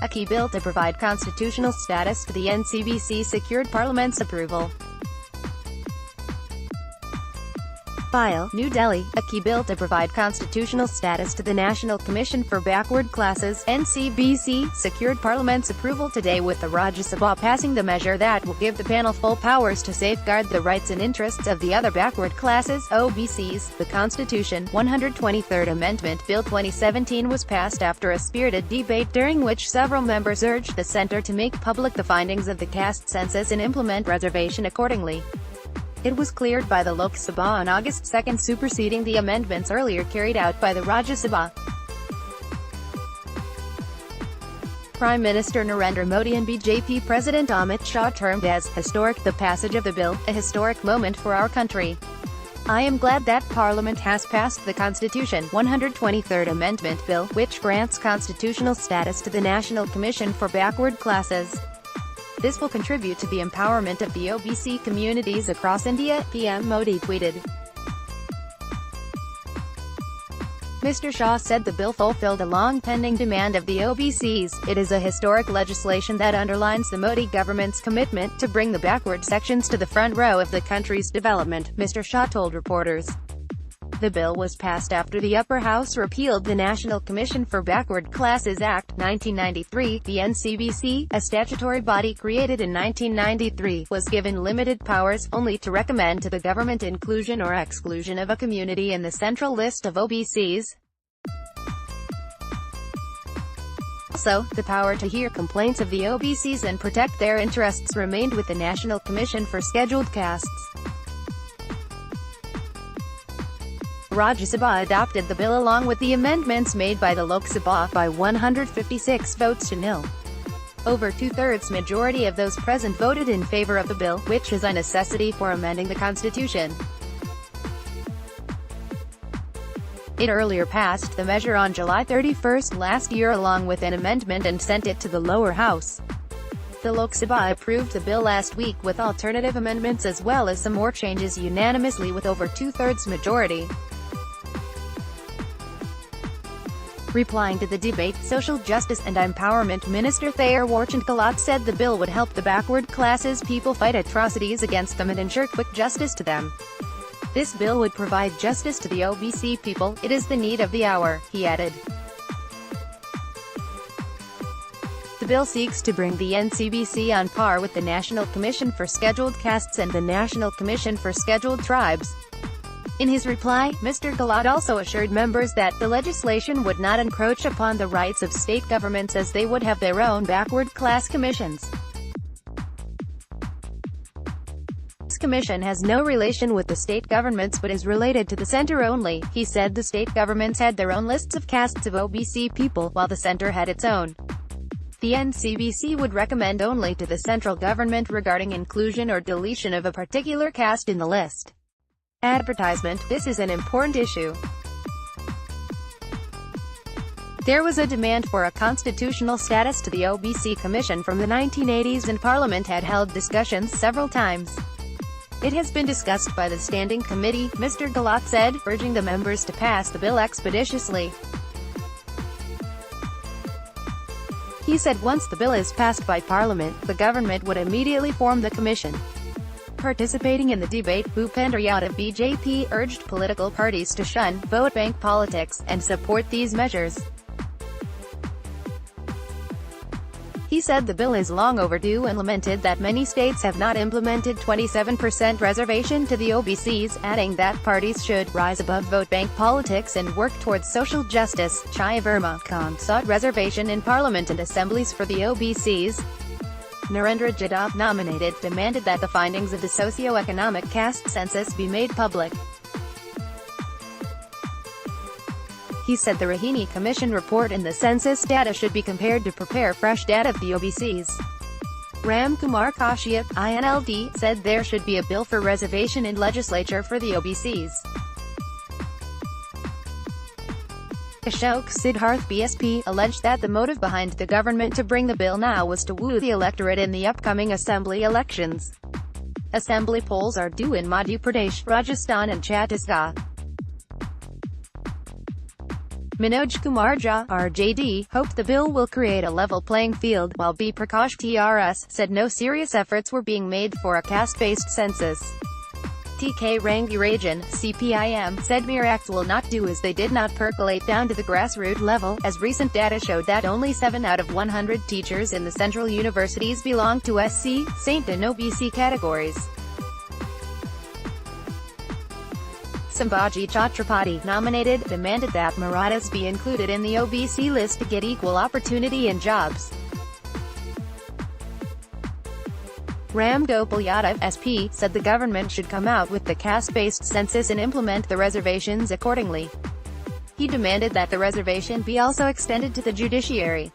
A key bill to provide constitutional status to the NCBC secured Parliament's approval. File, New Delhi. A key bill to provide constitutional status to the National Commission for Backward Classes (NCBC) secured Parliament's approval today, with the Rajya Sabha passing the measure that will give the panel full powers to safeguard the rights and interests of the other backward classes (OBCs). The Constitution 123rd Amendment Bill 2017 was passed after a spirited debate during which several members urged the centre to make public the findings of the caste census and implement reservation accordingly. It was cleared by the Lok Sabha on August 2, superseding the amendments earlier carried out by the Rajya Sabha. Prime Minister Narendra Modi and BJP President Amit Shah termed as historic the passage of the bill, a historic moment for our country. I am glad that Parliament has passed the Constitution 123rd Amendment Bill, which grants constitutional status to the National Commission for Backward Classes. This will contribute to the empowerment of the OBC communities across India, PM Modi tweeted. Mr. Shah said the bill fulfilled a long-pending demand of the OBCs. It is a historic legislation that underlines the Modi government's commitment to bring the backward sections to the front row of the country's development, Mr. Shah told reporters. The bill was passed after the upper house repealed the National Commission for Backward Classes Act, 1993. The NCBC, a statutory body created in 1993, was given limited powers, only to recommend to the government inclusion or exclusion of a community in the central list of OBCs. Also, the power to hear complaints of the OBCs and protect their interests remained with the National Commission for Scheduled Castes. Rajya Sabha adopted the bill along with the amendments made by the Lok Sabha by 156 votes to nil. Over two-thirds majority of those present voted in favor of the bill, which is a necessity for amending the Constitution. It earlier passed the measure on July 31 last year along with an amendment and sent it to the lower house. The Lok Sabha approved the bill last week with alternative amendments as well as some more changes unanimously with over two-thirds majority. Replying to the debate, Social Justice and Empowerment Minister Thayer-Chand Gehlot said the bill would help the backward classes people fight atrocities against them and ensure quick justice to them. This bill would provide justice to the OBC people. It is the need of the hour, he added. The bill seeks to bring the NCBC on par with the National Commission for Scheduled Castes and the National Commission for Scheduled Tribes. In his reply, Mr. Gehlot also assured members that the legislation would not encroach upon the rights of state governments as they would have their own backward class commissions. This commission has no relation with the state governments but is related to the centre only. He said the state governments had their own lists of castes of OBC people, while the centre had its own. The NCBC would recommend only to the central government regarding inclusion or deletion of a particular caste in the list. Advertisement. This is an important issue. There was a demand for a constitutional status to the OBC Commission from the 1980s and Parliament had held discussions several times. It has been discussed by the Standing Committee, Mr. Gehlot said, urging the members to pass the bill expeditiously. He said once the bill is passed by Parliament, the government would immediately form the commission. Participating in the debate, Bhupender Yadav of BJP urged political parties to shun vote bank politics and support these measures. He said the bill is long overdue and lamented that many states have not implemented 27% reservation to the OBCs, adding that parties should rise above vote bank politics and work towards social justice. Chaya Verma Khan sought reservation in Parliament and assemblies for the OBCs. Narendra Yadav, nominated, demanded that the findings of the socio-economic caste census be made public. He said the Rohini Commission report and the census data should be compared to prepare fresh data of the OBCs. Ram Kumar Kashyap, INLD, said there should be a bill for reservation in legislature for the OBCs. Ashok Siddharth BSP, alleged that the motive behind the government to bring the bill now was to woo the electorate in the upcoming assembly elections. Assembly polls are due in Madhya Pradesh, Rajasthan and Chhattisgarh. Manoj Kumar Jha, RJD, hoped the bill will create a level playing field, while B. Prakash TRS said no serious efforts were being made for a caste-based census. TK Rangirajan, CPIM, said mere acts will not do as they did not percolate down to the grassroots level, as recent data showed that only 7 out of 100 teachers in the central universities belong to SC, Saint and OBC categories. Sambhaji Chhatrapati, nominated, demanded that Marathas be included in the OBC list to get equal opportunity in jobs. Ram Gopal Yadav, SP, said the government should come out with the caste-based census and implement the reservations accordingly. He demanded that the reservation be also extended to the judiciary.